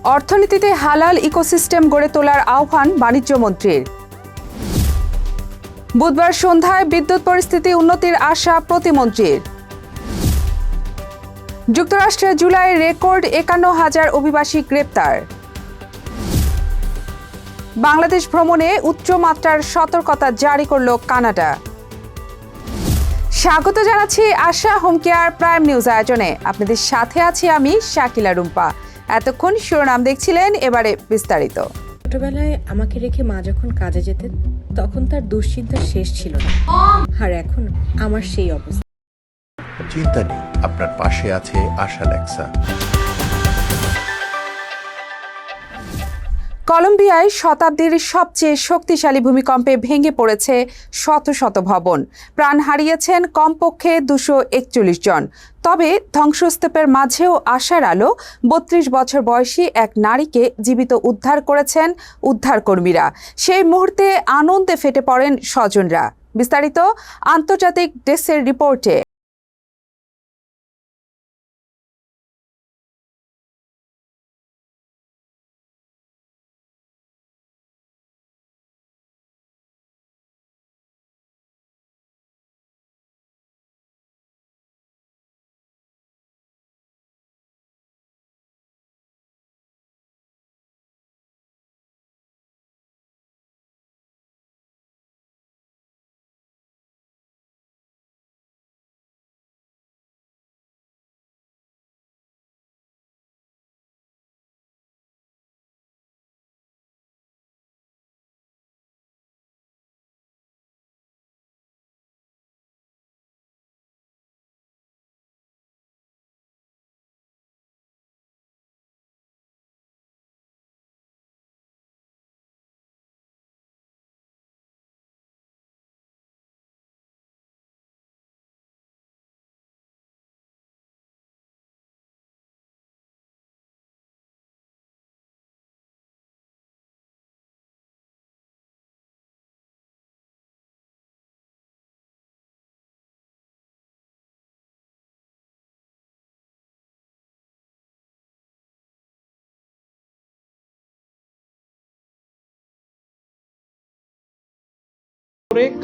অর্থনীতিতে হালাল ইকোসিস্টেম গড়ে তোলার আহ্বান বাণিজ্যমন্ত্রীর। বুধবার সন্ধ্যায় বিদ্যুৎ পরিস্থিতি উন্নতির আশা প্রতিমন্ত্রীর। যুক্তরাষ্ট্রে জুলাইয়ে রেকর্ড ৫১,০০০ অভিবাসী গ্রেপ্তার। বাংলাদেশ ভ্রমণে উচ্চমাত্রার সতর্কতা জারি করল কানাডা। স্বাগত জানাচ্ছি আশা হোম কেয়ার প্রাইম নিউজ আয়োজনে। আপনাদের সাথে আছি আমি শাকিলা রুম্পা। এতক্ষণ শিরোনাম দেখছিলেন, এবারে বিস্তারিত। ছোটবেলায় আমাকে রেখে মা যখন কাজে যেতেন তখন তার দুশ্চিন্তার শেষ ছিল না, আর এখন আমার সেই অবস্থা। চিন্তা নেই, আপনার পাশে আছে আশা লেক্সা। কলম্বিয়ায় শতাব্দীর সবচেয়ে শক্তিশালী ভূমিকম্পে ভেঙে পড়েছে শত শত ভবন। প্রাণ হারিয়েছেন কমপক্ষে ২৪১ জন। তবে ধ্বংসস্তূপের মাঝেও আশার আলো। ৩২ বছর বয়সী এক নারীকে জীবিত উদ্ধার করেছেন উদ্ধারকর্মীরা। সেই মুহূর্তে আনন্দে ফেটে পড়েন স্বজনরা। বিস্তারিত আন্তর্জাতিক ডেস্কের রিপোর্টে।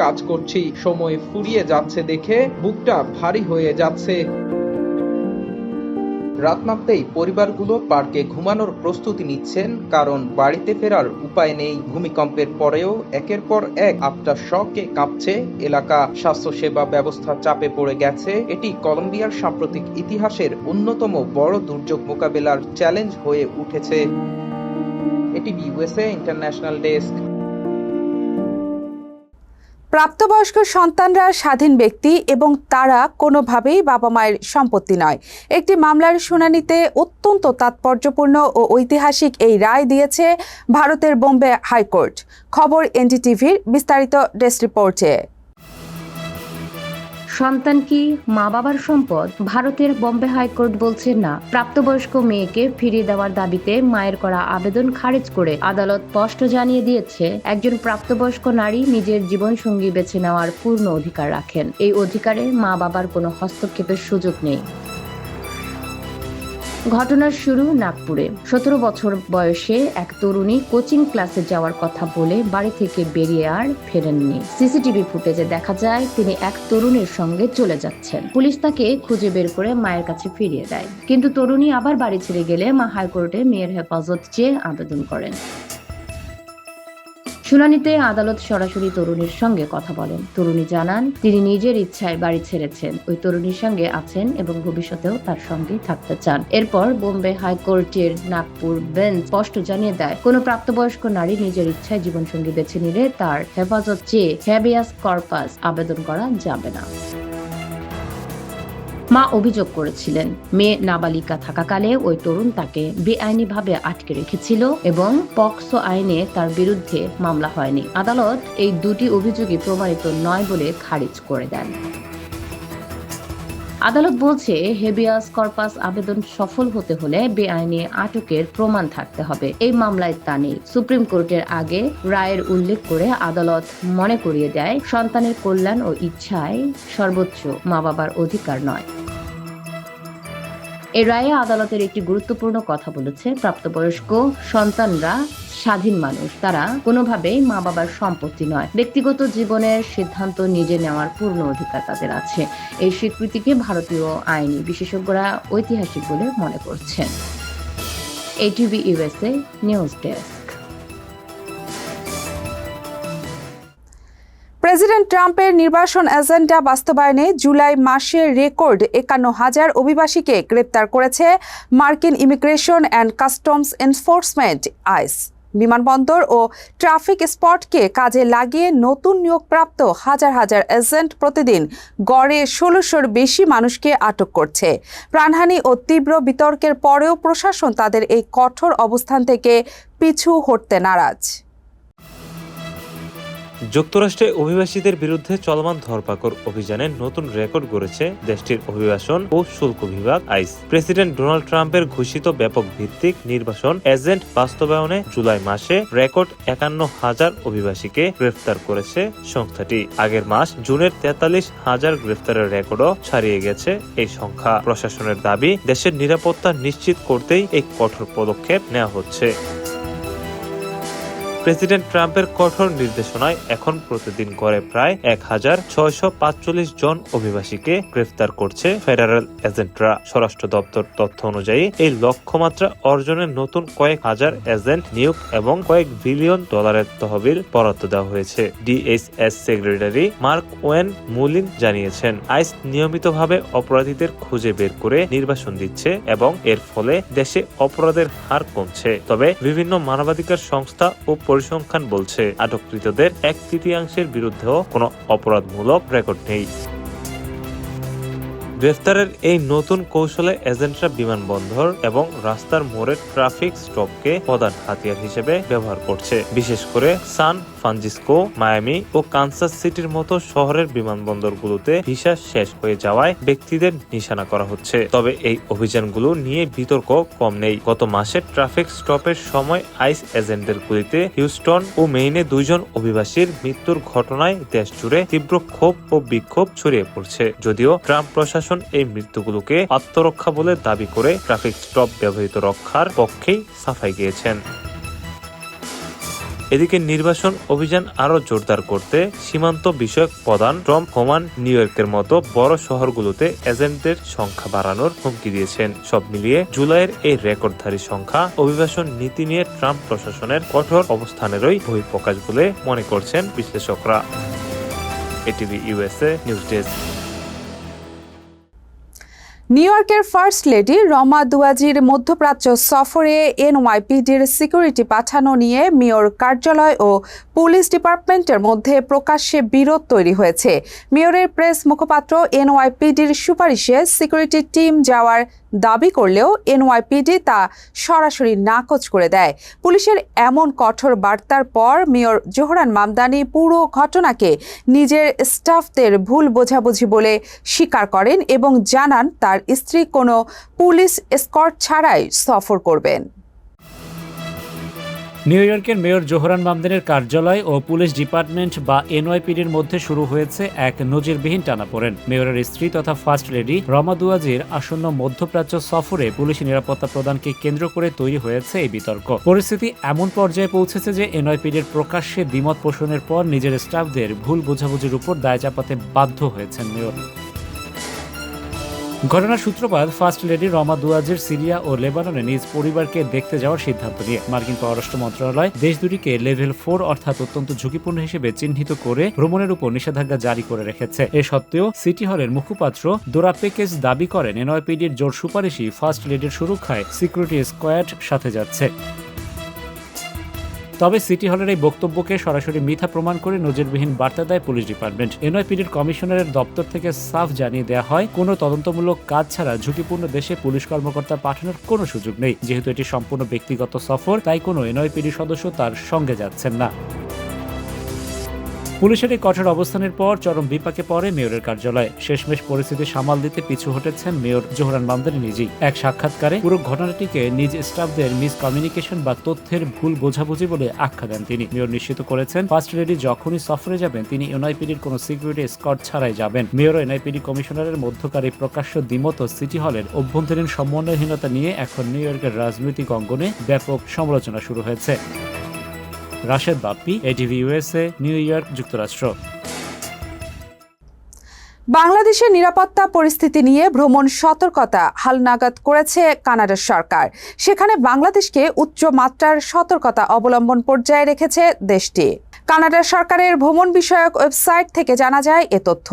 কাজ করছি, সময় ফুরিয়ে যাচ্ছে দেখে বুকটা ভারী হয়ে যাচ্ছে। রাত নামতেই পরিবারগুলো পার্কে ঘুমানোর প্রস্তুতি নিচ্ছেন, কারণ বাড়িতে ফেরার উপায় নেই। ভূমিকম্পের পরেও একের পর এক আফটার শকে কাঁপছে এলাকা। স্বাস্থ্যসেবা ব্যবস্থা চাপে পড়ে গেছে। এটি কলম্বিয়ার সাম্প্রতিক ইতিহাসের অন্যতম বড় দুর্যোগ মোকাবেলার চ্যালেঞ্জ হয়ে উঠেছে। ATV USA international desk. প্রাপ্তবয়স্ক সন্তানরা স্বাধীন ব্যক্তি এবং তারা কোনোভাবেই বাবা মায়ের সম্পত্তি নয়। একটি মামলার শুনানিতে অত্যন্ত তাৎপর্যপূর্ণ ও ঐতিহাসিক এই রায় দিয়েছে ভারতের বোম্বে হাইকোর্ট। খবর এনডিটিভির। বিস্তারিত ডেস্ক রিপোর্টে। সন্তান কি মা বাবার সম্পদ? ভারতের বোম্বে হাইকোর্ট বলছে না। প্রাপ্তবয়স্ক মেয়েকে ফিরিয়ে দেওয়ার দাবিতে মায়ের করা আবেদন খারিজ করে আদালত স্পষ্ট জানিয়ে দিয়েছে, একজন প্রাপ্তবয়স্ক নারী নিজের জীবনসঙ্গী বেছে নেওয়ার পূর্ণ অধিকার রাখেন। এই অধিকারে মা বাবার কোনো হস্তক্ষেপের সুযোগ নেই। ঘটনার শুরু নাগপুরে। ১৭ বছর বয়সে এক তরুণী কোচিং ক্লাসে যাওয়ার কথা বলে বাড়ি থেকে বেরিয়ে আর ফেরেননি। সিসিটিভি ফুটেজে দেখা যায় তিনি এক তরুণীর সঙ্গে চলে যাচ্ছেন। পুলিশ তাকে খুঁজে বের করে মায়ের কাছে ফিরিয়ে দেয়, কিন্তু তরুণী আবার বাড়ি ছেড়ে গেলে মা হাইকোর্টে মেয়ের হেফাজত চেয়ে আবেদন করেন। শুনানিতে আদালত সরাসরি তরুণীর সঙ্গে কথা বলেন। তরুণী জানান তিনি নিজের ইচ্ছায় বাড়ি ছেড়েছেন, ওই তরুণীর সঙ্গে আছেন এবং ভবিষ্যতেও তার সঙ্গে থাকতে চান। এরপর বোম্বে হাইকোর্টের নাগপুর বেঞ্চ স্পষ্ট জানিয়ে দেয়, কোনো প্রাপ্তবয়স্ক নারী নিজের ইচ্ছায় জীবনসঙ্গী বেছে নিলে তার হেফাজত চেয়ে হ্যাবিয়াস কর্পাস আবেদন করা যাবে না। মা অভিযোগ করেছিলেন, মেয়ে নাবালিকা থাকাকালে ওই তরুণ তাকে বেআইনিভাবে আটকে রেখেছিল এবং পক্সো আইনে তার বিরুদ্ধে মামলা হয়নি। আদালত এই দুটি অভিযোগই প্রমাণিত নয় বলে খারিজ করে দেন। আদালত বলছে, হেবিয়াস কর্পাস আবেদন সফল হতে হলে বেআইনি আটকের প্রমাণ থাকতে হবে। এই মামলায় তা নেই। সুপ্রিম কোর্টের আগে রায়ের উল্লেখ করে আদালত মনে করিয়ে দেয়, সন্তানের কল্যাণ ও ইচ্ছায় সর্বোচ্চ মা বাবার অধিকার নয়। এই রায়ে আদালতের একটি গুরুত্বপূর্ণ কথা বলেছে, প্রাপ্তবয়স্ক সন্তানরা স্বাধীন মানুষ, তারা কোনোভাবেই মা বাবার সম্পত্তি নয়। ব্যক্তিগত জীবনের সিদ্ধান্ত নিজে নেওয়ার পূর্ণ অধিকার তাদের আছে। এই স্বীকৃতিকে ভারতীয় আইনি বিশেষজ্ঞরা ঐতিহাসিক বলে মনে করছেন। ATV USA news desk. President ট্রাম্পের নির্বাসন এজেন্ডা বাস্তবায়নে জুলাই মাসে রেকর্ড ৫১,০০০ অভিবাসীকে গ্রেপ্তার করেছে মার্কিন immigration and customs enforcement ICE. বিমানবন্দর ও ট্রাফিক স্পটকে কাজে লাগিয়ে নতুন নিয়োগপ্রাপ্ত হাজার হাজার এজেন্ট প্রতিদিন গড়ে ১৬০০-র বেশি মানুষকে আটক করছে। প্রাণহানি ও তীব্র বিতর্কের পরেও প্রশাসন তাদের এই কঠোর অবস্থান থেকে পিছু হটতে নারাজ। যুক্তরাষ্ট্রে অভিবাসীদের বিরুদ্ধে চলমান ধরপাকড় অভিযানে নতুন রেকর্ড গড়েছে দেশটির অভিবাসন ও শুল্ক বিভাগ আইস। প্রেসিডেন্ট ডোনাল্ড ট্রাম্পের ঘোষিত ব্যাপক ভিত্তিক নির্বাসন এজেন্ট বাস্তবায়নে জুলাই মাসে রেকর্ড ৫১,০০০ অভিবাসীকে গ্রেফতার করেছে সংস্থাটি। আগের মাস জুনের ৪৩,০০০ গ্রেফতারের রেকর্ডও ছাড়িয়ে গেছে এই সংখ্যা। প্রশাসনের দাবি, দেশের নিরাপত্তা নিশ্চিত করতেই এই কঠোর পদক্ষেপ নেওয়া হচ্ছে। প্রেসিডেন্ট ট্রাম্পের কঠোর নির্দেশনায় এখন প্রতিদিন গড়ে প্রায় ১,৬৪৫ জন অভিবাসীকে গ্রেফতার করছে ফেডারেল এজেন্টরা। স্বরাষ্ট্র দপ্তর তথ্য অনুযায়ী এই লক্ষ্যমাত্রা অর্জনের নতুন কয়েক হাজার এজেন্ট নিয়োগ এবং কয়েক বিলিয়ন ডলারের তহবিল বরাদ্দ দেওয়া হয়েছে। ডিএইচএস সেক্রেটারি মার্ক ওয়েন মুলিন জানিয়েছেন, আইস নিয়মিতভাবে অপরাধীদের খুঁজে বের করে নির্বাসন দিচ্ছে এবং এর ফলে দেশে অপরাধের হার কমছে। তবে বিভিন্ন মানবাধিকার সংস্থা ও পরিসংখ্যান বলছে, আটককৃতদের ১/৩ বিরুদ্ধেও কোনো অপরাধমূলক রেকর্ড নেই। গ্রেফতারের এই নতুন কৌশলে এজেন্টরা বিমানবন্দর এবং রাস্তার মোড়ের ট্রাফিক স্টপকে প্রধান হাতিয়ার হিসেবে ব্যবহার করছে। বিশেষ করে সান ফ্রান্সিসকো, মায়ামি ও কানসাস সিটির মতো শহরের বিমানবন্দরগুলোতে ভিসা শেষ হয়ে যাওয়ায় ব্যক্তিদের নিশানা করা হচ্ছে। তবে এই অভিযানগুলো নিয়ে বিতর্ক কম নেই। গত মাসে ট্রাফিক স্টপের সময় আইস এজেন্টদের গুলিতে হিউস্টন ও মেইনে ২ জন অভিবাসীর মৃত্যুর ঘটনায় দেশ জুড়ে তীব্র ক্ষোভ ও বিক্ষোভ ছড়িয়ে পড়ছে। যদিও ট্রাম্প প্রশাসন এই মৃত্যুগুলোকে আত্মরক্ষা বলে দাবি করে ট্রাফিক স্টপ ব্যবহৃত রক্ষার পক্ষেই সাফাই গিয়েছেন। এদিকে নির্বাসন অভিযান আরো জোরদার করতে সীমান্ত বিষয়ক প্রধান টম হোমান নিউ ইয়র্কের মতো বড় শহরগুলোতে এজেন্টদের সংখ্যা বাড়ানোর হুমকি দিয়েছেন। সব মিলিয়ে জুলাইয়ের এই রেকর্ডধারী সংখ্যা অভিবাসন নীতি নিয়ে ট্রাম্প প্রশাসনের কঠোর অবস্থানেরই বহিঃপ্রকাশ বলে মনে করছেন বিশ্লেষকরা। ATV USA news desk. New ইয়র্কের ফার্স্ট লেডি রমা দুয়াজির মধ্যপ্রাচ্য সফরে এনওয়াইপিডির সিকিউরিটি পাঠানো নিয়ে মেয়র কার্যালয় ও পুলিশ ডিপার্টমেন্টের মধ্যে প্রকাশ্যে বিরোধ তৈরি হয়েছে। মেয়রের প্রেস মুখপাত্র এনওয়াইপিডির সুপারিশে সিকিউরিটি টিম যাওয়ার দাবি করলেও এনওয়াইপিডি তা সরাসরি নাকচ করে দেয়। পুলিশের এমন কঠোর বার্তার পর মেয়র জোহরান মামদানি পুরো ঘটনাকে নিজের স্টাফদের ভুল বোঝাবুঝি বলে স্বীকার করেন এবং জানান তার স্ত্রী কোনো পুলিশ এসকর্ট ছাড়াই সফর করবেন। নিউ ইয়র্কের মেয়র জোহরান মামদানির কার্যালয় ও পুলিশ ডিপার্টমেন্ট বা এনওয়াইপিডির মধ্যে শুরু হয়েছে এক নজিরবিহীন টানাপোড়েন। মেয়রের স্ত্রী তথা ফার্স্ট লেডি রমা দুয়াজির আসন্ন মধ্যপ্রাচ্য সফরে পুলিশি নিরাপত্তা প্রদানকে কেন্দ্র করে তৈরি হয়েছে এই বিতর্ক। পরিস্থিতি এমন পর্যায়ে পৌঁছেছে যে এনওয়াইপিডির প্রকাশ্যে দ্বিমত পোষণের পর নিজের স্টাফদের ভুল বোঝাবুঝির উপর দায় চাপাতে বাধ্য হয়েছেন মেয়র। ঘটনার সূত্রপাত ফার্স্ট লেডি রমা দুয়াজির সিরিয়া ও লেবাননে নিজ পরিবারকে দেখতে যাওয়ার সিদ্ধান্ত নিয়ে। মার্কিন পররাষ্ট্র মন্ত্রণালয় দেশ দুটিকে লেভেল 4 অর্থাৎ অত্যন্ত ঝুঁকিপূর্ণ হিসেবে চিহ্নিত করে ভ্রমণের উপর নিষেধাজ্ঞা জারি করে রেখেছে। এ সত্ত্বেও সিটি হলের মুখপাত্র দোরা পেকেজ দাবি করেন এনওয়াইপিডির জোর সুপারিশই ফার্স্ট লেডির সুরক্ষায় সিকিউরিটি স্কোয়াড সাথে যাচ্ছে। তবে সিটি হলের এই বক্তব্যকে সরাসরি মিথ্যা প্রমাণ করে নজিরবিহীন বার্তা দেয় পুলিশ ডিপার্টমেন্ট। এনওয়াইপিডির কমিশনারের দপ্তর থেকে সাফ জানিয়ে দেওয়া হয়, কোনো তদন্তমূলক কাজ ছাড়া ঝুঁকিপূর্ণ দেশে পুলিশ কর্মকর্তা পাঠানোর কোনো সুযোগ নেই। যেহেতু এটি সম্পূর্ণ ব্যক্তিগত সফর, তাই কোনো এনওয়াইপিডি সদস্য তার সঙ্গে যাচ্ছেন না। পুলিশের এই কঠোর অবস্থানের পর চরম বিপাকে পড়ে মেয়রের কার্যালয়। শেষমেশ পরিস্থিতি সামাল দিতে পিছু হটেছেন মেয়র জোহরান মামদানি নিজেই। এক সাক্ষাৎকারে পুরো ঘটনাটিকে নিজ স্টাফদের মিস কমিউনিকেশন বা তথ্যের ভুল বোঝাবুঝি বলে আখ্যা দেন তিনি। মেয়র নিশ্চিত করেছেন ফার্স্ট লেডি যখনই সফরে যাবেন তিনি এনআইপিডির কোনো সিকিউরিটি স্কট ছাড়াই যাবেন। মেয়র ও এনআইপিডি কমিশনারের মধ্যকার এই প্রকাশ্য দ্বিমত সিটি হলের অভ্যন্তরীণ সমন্বয়হীনতা নিয়ে এখন নিউ ইয়র্কের রাজনৈতিক অঙ্গনে ব্যাপক সমালোচনা শুরু হয়েছে। Rashed Bappi, ATV USA, new York, যুক্তরাষ্ট্র। বাংলাদেশের নিরাপত্তা পরিস্থিতি নিয়ে ভ্রমণ সতর্কতা হালনাগাদ করেছে কানাডার সরকার। সেখানে বাংলাদেশকে উচ্চ মাত্রার সতর্কতা অবলম্বন পর্যায়ে রেখেছে দেশটি। কানাডার সরকারের ভ্রমণ বিষয়ক ওয়েবসাইট থেকে জানা যায় এ তথ্য।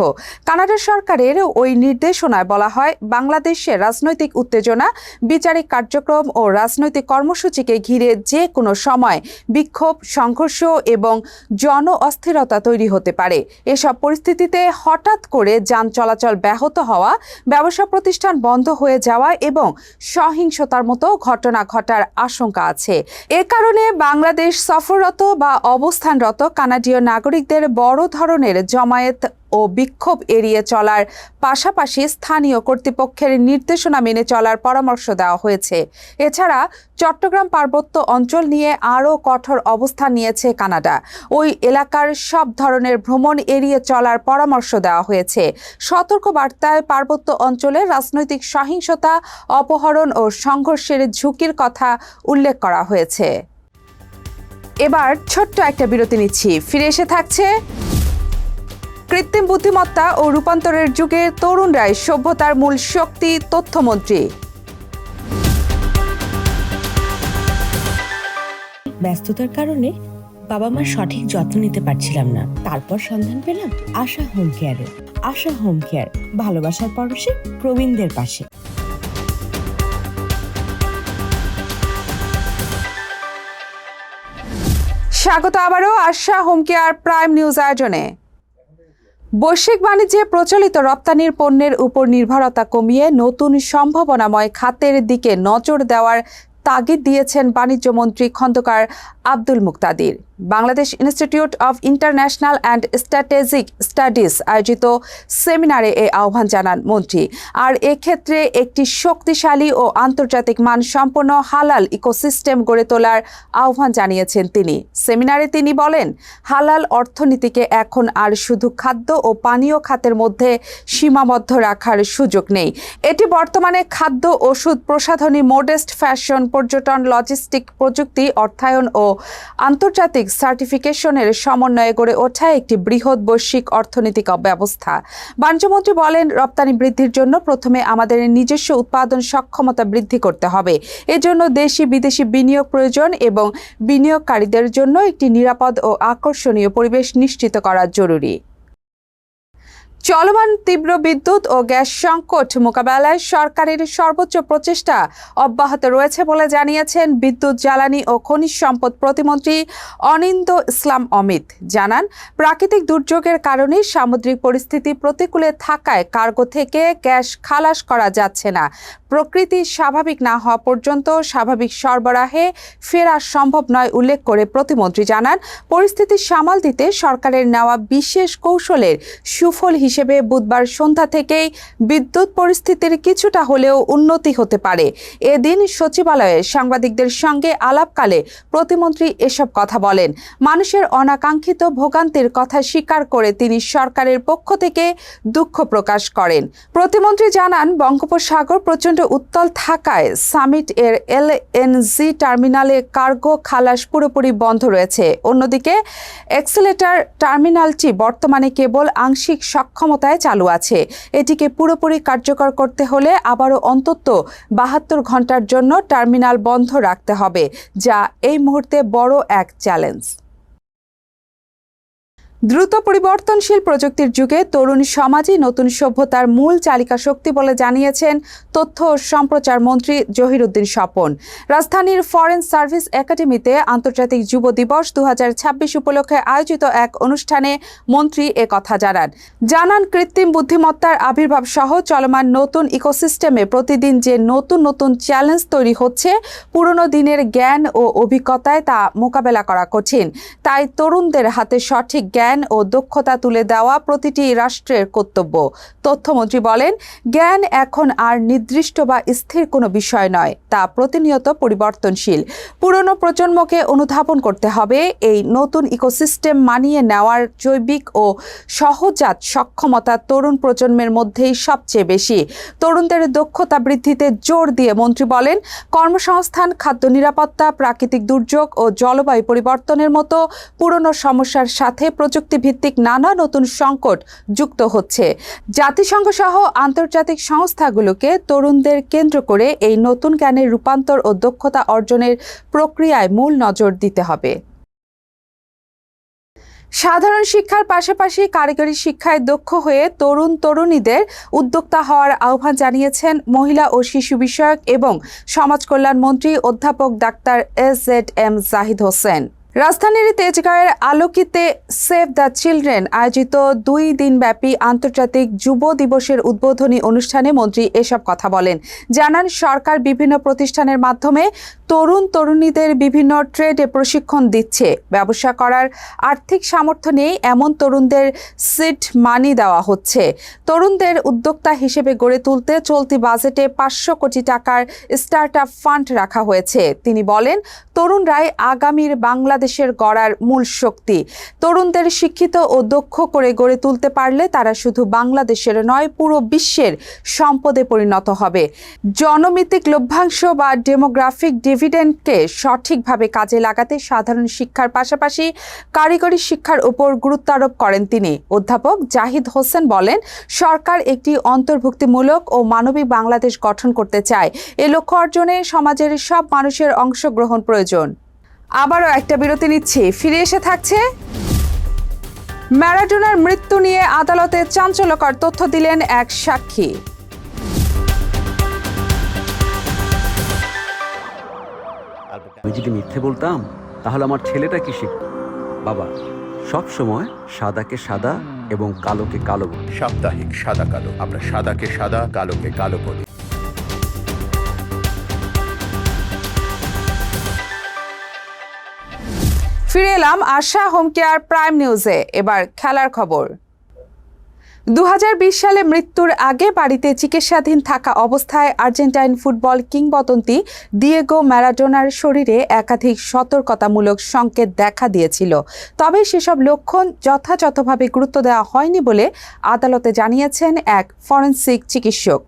কানাডার সরকারের ওই নির্দেশনায় বলা হয়, বাংলাদেশের রাজনৈতিক উত্তেজনা, বিচারিক কার্যক্রম ও রাজনৈতিক কর্মসূচিকে ঘিরে যে কোনো সময় বিক্ষোভ, সংঘর্ষ এবং জন অস্থিরতা তৈরি হতে পারে। এসব পরিস্থিতিতে হঠাৎ করে যান চলাচল ব্যাহত হওয়া, ব্যবসা প্রতিষ্ঠান বন্ধ হয়ে যাওয়া এবং সহিংসতার মতো ঘটনা ঘটার আশঙ্কা আছে। এ কারণে বাংলাদেশ সফররত বা অবস্থানরত কানাডীয় নাগরিকদের বড় ধরনের জমায়েত ও বিক্ষোভ এড়িয়ে চলার পাশাপাশি স্থানীয় কর্তৃপক্ষের নির্দেশনা মেনে চলার পরামর্শ দেওয়া হয়েছে। এছাড়া চট্টগ্রাম পার্বত্য অঞ্চল নিয়ে আরও কঠোর অবস্থান নিয়েছে কানাডা। ওই এলাকার সব ধরনের ভ্রমণ এড়িয়ে চলার পরামর্শ দেওয়া হয়েছে। সতর্ক বার্তায় পার্বত্য অঞ্চলে রাজনৈতিক সহিংসতা, অপহরণ ও সংঘর্ষের ঝুঁকির কথা উল্লেখ করা হয়েছে। এবার ছোট্ট একটা বিরতি নিচ্ছি, ফিরে এসে থাকছে কৃত্রিম বুদ্ধিমত্তা ও রূপান্তরের যুগে তরুণরাই সভ্যতার মূল শক্তি, তথ্যমন্ত্রী। ব্যস্ততার কারণে বাবা মার সঠিক যত্ন নিতে পারছিলাম না। তারপর সন্ধান পেলাম আশা হোম কেয়ারে। আশা হোম কেয়ার, ভালোবাসার পরশে প্রবীণদের পাশে। স্বাগত আবারও আশা হোম কেয়ার প্রাইম নিউজ আয়োজনে। বৈশ্বিক বাণিজ্যে প্রচলিত রপ্তানির পণ্যের উপর নির্ভরতা কমিয়ে নতুন সম্ভাবনাময় খাতের দিকে নজর দেওয়ার তাগিদ দিয়েছেন বাণিজ্যমন্ত্রী Khandakar Abdul Muktadir. Bangladesh Institute of International and Strategic Studies আয়োজিত সেমিনারে এই আহ্বান জানান মন্ত্রী। আর এক্ষেত্রে একটি শক্তিশালী ও আন্তর্জাতিক মানসম্পন্ন হালাল ইকোসিস্টেম গড়ে তোলার আহ্বান জানিয়েছেন তিনি। সেমিনারে তিনি বলেন, হালাল অর্থনীতিকে এখন আর শুধু খাদ্য ও পানীয় খাতের মধ্যে সীমাবদ্ধ রাখার সুযোগ নেই। এটি বর্তমানে খাদ্য, ওষুধ, প্রসাধনী, মোডেস্ট ফ্যাশন, পর্যটন, লজিস্টিক, প্রযুক্তি, অর্থায়ন ও আন্তর্জাতিক সার্টিফিকেশনের সমন্বয়ে গড়ে ওঠা একটি বৃহৎ বৈশ্বিক অর্থনৈতিক ব্যবস্থা। বাণিজ্যমন্ত্রী বলেন, রপ্তানি বৃদ্ধির জন্য প্রথমে আমাদের নিজস্ব উৎপাদন সক্ষমতা বৃদ্ধি করতে হবে। এজন্য দেশি বিদেশি বিনিয়োগ প্রয়োজন এবং বিনিয়োগকারীদের জন্য একটি নিরাপদ ও আকর্ষণীয় পরিবেশ নিশ্চিত করা জরুরি। চলমান তীব্র বিদ্যুৎ ও গ্যাস সংকট মোকাবেলায় সরকারের সর্বোচ্চ প্রচেষ্টা অব্যাহত রয়েছে বলে জানিয়েছেন বিদ্যুৎ, জ্বালানি ও খনিজ সম্পদ প্রতিমন্ত্রী অনিন্দ ইসলাম অমিত। জানান, প্রাকৃতিক দুর্যোগের কারণে সামুদ্রিক পরিস্থিতি প্রতিকূলে থাকায় কার্গো থেকে গ্যাস খালাস করা যাচ্ছে না। প্রকৃতি স্বাভাবিক না হওয়া পর্যন্ত স্বাভাবিক সরবরাহে ফেরা সম্ভব নয় উল্লেখ করে প্রতিমন্ত্রী জানান, পরিস্থিতি সামাল দিতে সরকারের নেওয়া বিশেষ কৌশলের সুফল হিসেবে বুধবার সন্ধ্যা থেকেই বিদ্যুৎ পরিস্থিতির কিছুটা হলেও উন্নতি হতে পারে। এদিন সচিবালয়ে সাংবাদিকদের সঙ্গে আলাপকালে প্রতিমন্ত্রী এসব কথা বলেন। মানুষের অনাকাঙ্ক্ষিত ভোগান্তির কথা স্বীকার করে তিনি সরকারের পক্ষ থেকে দুঃখ প্রকাশ করেন। প্রতিমন্ত্রী জানান, বঙ্গোপসাগর প্রচণ্ড উত্তাল থাকায় সামিট এর এলএনজি টার্মিনালে কার্গো খালাস পুরোপুরি বন্ধ রয়েছে। অন্যদিকে এক্সেলেটার টার্মিনালটি বর্তমানে কেবল আংশিক সক্ষমতায় চালু আছে। এটিকে পুরোপুরি কার্যকর করতে হলে আবারও অন্তত 72 ঘন্টার জন্য টার্মিনাল বন্ধ রাখতে হবে, যা এই মুহূর্তে বড় এক চ্যালেঞ্জ। দ্রুত পরিবর্তনশীল প্রযুক্তির যুগে তরুণ সমাজই নতুন সভ্যতার মূল চালিকা শক্তি বলে জানিয়েছেন তথ্য ও সম্প্রচার মন্ত্রী জহিরুদ্দিন স্বপন। রাজধানীর ফরেন সার্ভিস একাডেমিতে আন্তর্জাতিক যুব দিবস 2026 উপলক্ষে আয়োজিত এক অনুষ্ঠানে মন্ত্রী একথা জানান, কৃত্রিম বুদ্ধিমত্তার আবির্ভাব সহ চলমান নতুন ইকোসিস্টেমে প্রতিদিন যে নতুন নতুন চ্যালেঞ্জ তৈরি হচ্ছে, পুরনো দিনের জ্ঞান ও অভিজ্ঞতায় তা মোকাবেলা করা কঠিন। তাই তরুণদের হাতে সঠিক জ্ঞান জ্ঞান ও দক্ষতা তুলে দেওয়া প্রতিটি রাষ্ট্রের কর্তব্য। তথ্যমন্ত্রী বলেন, জ্ঞান এখন আর নির্দিষ্ট বা স্থির কোনো বিষয় নয়, তা প্রতিনিয়ত পরিবর্তনশীল। পুরনো প্রজন্মকে অনুধাবন করতে হবে। এই নতুন ইকোসিস্টেম মানিয়ে নেওয়ার জৈবিক ও সহজাত সক্ষমতা তরুণ প্রজন্মের মধ্যেই সবচেয়ে বেশি। তরুণদের দক্ষতা বৃদ্ধিতে জোর দিয়ে মন্ত্রী বলেন, কর্মসংস্থান, খাদ্য নিরাপত্তা, প্রাকৃতিক দুর্যোগ ও জলবায়ু পরিবর্তনের মতো পুরনো সমস্যার সাথে প্রযুক্তিভিত্তিক নানা নতুন সংকট যুক্ত হচ্ছে। জাতিসংঘ সহ আন্তর্জাতিক সংস্থাগুলোকে তরুণদের কেন্দ্র করে এই নতুন জ্ঞানের রূপান্তর ও দক্ষতা অর্জনের প্রক্রিয়ায় মূল নজর দিতে হবে। সাধারণ শিক্ষার পাশাপাশি কারিগরি শিক্ষায় দক্ষ হয়ে তরুণীদের উদ্যোক্তা হওয়ার আহ্বান জানিয়েছেন মহিলা ও শিশু বিষয়ক এবং সমাজ কল্যাণ মন্ত্রী অধ্যাপক ডাক্তার SZM জাহিদ হোসেন। রাজধানীর তেজগাঁওয়ের আলোকিতে সেভ দ্য চিলড্রেন আয়োজিত 2 দিনব্যাপী আন্তর্জাতিক যুব দিবসের উদ্বোধনী অনুষ্ঠানে মন্ত্রী এসব কথা বলেন। জানান, সরকার বিভিন্ন প্রতিষ্ঠানের মাধ্যমে তরুণীদের বিভিন্ন ট্রেডে প্রশিক্ষণ দিচ্ছে। ব্যবসা করার আর্থিক সামর্থ্য নেই এমন তরুণদের সিড মানি দেওয়া হচ্ছে। তরুণদের উদ্যোক্তা হিসেবে গড়ে তুলতে চলতি বাজেটে 500 কোটি টাকার স্টার্টআপ ফান্ড রাখা হয়েছে। তিনি বলেন, তরুণরাই আগামীর বাংলাদেশের গড়ার মূল শক্তি। তরুণদের শিক্ষিত ও দক্ষ করে গড়ে তুলতে পারলে তারা শুধু বাংলাদেশের নয়, পুরো বিশ্বের সম্পদে পরিণত হবে। জনমিতিক লভ্যাংশ বা ডেমোগ্রাফিক ডিভিডেন্ডকে সঠিকভাবে কাজে লাগাতে সাধারণ শিক্ষার পাশাপাশি কারিগরি শিক্ষার উপর গুরুত্ব আরোপ করেন তিনি। অধ্যাপক জাহিদ হোসেন বলেন, সরকার একটি অন্তর্ভুক্তিমূলক ও মানবিক বাংলাদেশ গঠন করতে চায়। এ লক্ষ্য অর্জনে সমাজের সব মানুষের অংশগ্রহণ প্রয়োজন। আবারও একটা বিরতি নিচ্ছি, ফিরে এসে থাকছে। ম্যারাডোনার মৃত্যু নিয়ে আদালতে চাঞ্চল্যকর তথ্য দিলেন এক সাক্ষী। আমি যদি মিথ্যে বলতাম তাহলে আমার ছেলেটা কি শিখত? বাবা, সব সময় সাদাকে সাদা এবং কালোকে কালো বলি। সাপ্তাহিক সাদা কালো, আমরা সাদাকে সাদা, কালোকে কালো বলি। ফিরে এলাম আশা হোম কেয়ার প্রাইম নিউজে। এবার খেলার খবর। 2020 সালে মৃত্যুর আগে বাড়িতে চিকিৎসাধীন থাকা অবস্থায় আর্জেন্টাইন ফুটবল কিংবদন্তি দিয়েগো ম্যারাডোনার শরীরে একাধিক সতর্কতামূলক সংকেত দেখা দিয়েছিল। তবে সেসব লক্ষণ যথাযথভাবে গুরুত্ব দেওয়া হয়নি বলে আদালতে জানিয়েছেন এক ফরেনসিক চিকিৎসক।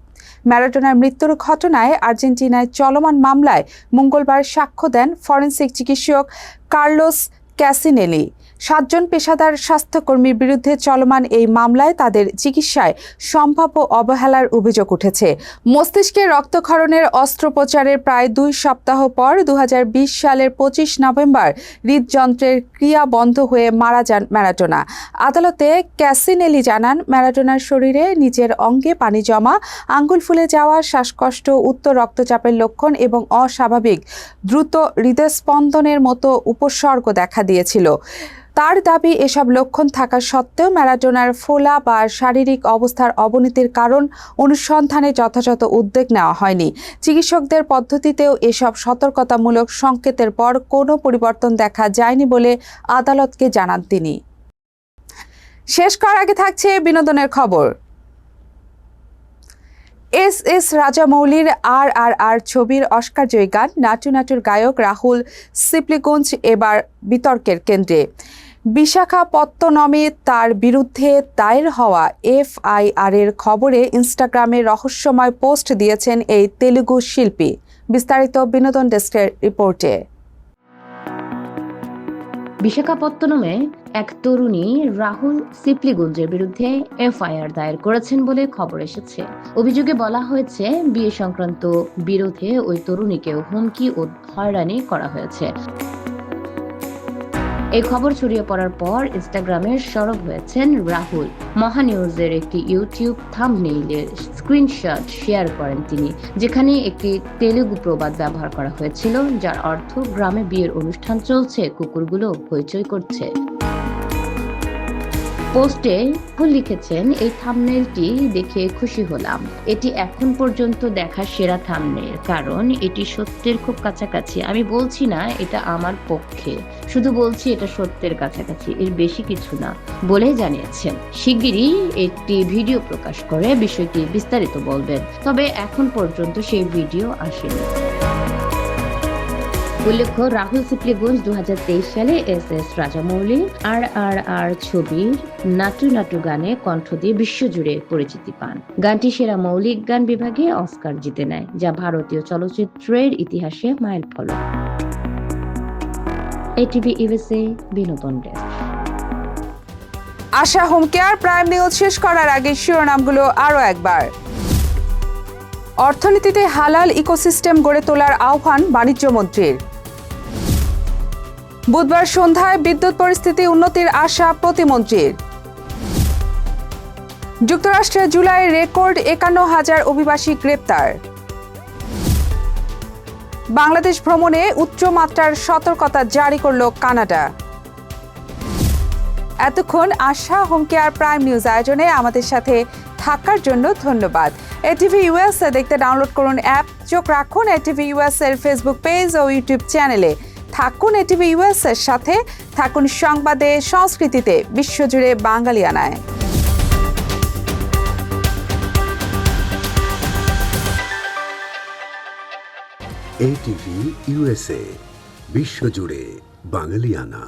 ম্যারাডোনার মৃত্যুর ঘটনায় আর্জেন্টিনায় চলমান মামলায় মঙ্গলবার সাক্ষ্য দেন ফরেনসিক চিকিৎসক কার্লোস ক্যাসিনেলি। 7 জন পেশাদার স্বাস্থ্যকর্মীর বিরুদ্ধে চলমান এই মামলায় তাদের চিকিৎসায় সম্ভাব্য অবহেলার অভিযোগ উঠেছে। মস্তিষ্কে রক্তক্ষরণের অস্ত্রোপচারের প্রায় 2 সপ্তাহ পর 2020 সালের 25 নভেম্বর হৃদযন্ত্রের ক্রিয়া বন্ধ হয়ে মারা যান ম্যারাডোনা। আদালতে ক্যাসিনেলি জানান, ম্যারাডোনার শরীরে নিচের অঙ্গে পানি জমা, আঙ্গুল ফুলে যাওয়া, শ্বাসকষ্ট, উচ্চ রক্তচাপের লক্ষণ এবং অস্বাভাবিক দ্রুত হৃদস্পন্দনের মতো উপসর্গ দেখা দিয়েছিল। তার দাবি, এসব লক্ষণ থাকা সত্ত্বেও ম্যারাডোনার ফোলা বা শারীরিক অবস্থার অবনতির কারণ অনুসন্ধানে যথাযথ উদ্যোগ নেওয়া হয়নি। চিকিৎসকদের পদ্ধতিতেও এসব সতর্কতামূলক সংকেতের পর কোনো পরিবর্তন দেখা যায়নি বলে আদালতকে জানান তিনি। শেষ করার আগে থাকছে বিনোদনের খবর। এস রাজামৌলির RRR ছবির অস্কারজয়ী গান নাটু নাটুর গায়ক রাহুল সিপ্লিগঞ্জ এবার বিতর্কের কেন্দ্রে। বিশাখাপত্তনমে তার বিরুদ্ধে দায়ের হওয়া FIR-এর খবরে ইনস্টাগ্রামে রহস্যময় পোস্ট দিয়েছেন এই তেলুগু শিল্পী। বিস্তারিত বিনোদন ডেস্কের রিপোর্টে। বিশাখাপত্তনমে এক তরুণী রাহুল সিপ্লিগঞ্জের বিরুদ্ধে FIR দায়ের করেছেন বলে খবর এসেছে। অভিযোগে বলা হয়েছে, বিয়ে সংক্রান্ত বিরোধে ওই তরুণীকেও হুমকি ও হয়রানি করা হয়েছে। এই খবর ছড়িয়ে পড়ার পর ইনস্টাগ্রামে সরব হয়েছেন রাহুল। মহানিউজের একটি ইউটিউব থাম্বনেইলের স্ক্রিনশট শেয়ার করেন তিনি, যেখানে একটি তেলুগু প্রবাদ ব্যবহার করা হয়েছিল, যার অর্থ গ্রামে বিয়ের অনুষ্ঠান চলছে, কুকুরগুলো হইচই করছে। পোস্টে লিখেছেন, এই থাম্বনেলটি দেখে খুশি হলাম। এটি এখন পর্যন্ত দেখা সেরা থাম্বনেল, কারণ এটি সত্যের খুব কাছাকাছি। আমি বলছি না এটা আমার পক্ষে, শুধু বলছি এটা সত্যের কাছাকাছি, এর বেশি কিছু না বলে জানিয়েছেন। শিগগিরই একটি ভিডিও প্রকাশ করে বিষয়টি বিস্তারিত বলবেন, তবে এখন পর্যন্ত সেই ভিডিও আসেনি। উল্লেখ্য, রাহুল সিপ্লিগঞ্জ 2023 সালে এস রাজামৌলি RRR ছবির নাটু নাটু গানে কণ্ঠ দিয়ে বিশ্বজুড়ে পরিচিতি পান। গানটি সেরা মৌলিক গান বিভাগে অস্কার জিতে নেয়, যা ভারতীয় চলচ্চিত্রের ইতিহাসে মাইলফলক। ATV USA বিনোদন ডেস্ক। আশা হোম কেয়ার প্রাইম নিউজ শেষ করার আগে শিরোনামগুলো আরও একবার। অর্থনীতিতে হালাল ইকোসিস্টেম গড়ে তোলার আহ্বান বাণিজ্য মন্ত্রীর। বুধবার সন্ধ্যায় বিদ্যুৎ পরিস্থিতি উন্নতির আশা প্রতিমন্ত্রীর। যুক্তরাষ্ট্রে জুলাইয়ে রেকর্ড 51,000 অভিবাসী গ্রেপ্তার। বাংলাদেশ ভ্রমণে উচ্চমাত্রার সতর্কতা জারি করল কানাডা। এতক্ষণ আশা হোম কেয়ার প্রাইম নিউজ আয়োজনে আমাদের সাথে থাকার জন্য ধন্যবাদ। ATV USA দেখতে ডাউনলোড করুন অ্যাপ, চোখ রাখুন ATV US এর ফেসবুক পেজ ও ইউটিউব চ্যানেলে। থাকুন ATV US এর সাথে, থাকুন সংবাদে, সংস্কৃতিতে, বিশ্বজুড়ে বাঙালিয়ানায়। ATV USA বিশ্বজুড়ে বাঙালিয়ানা।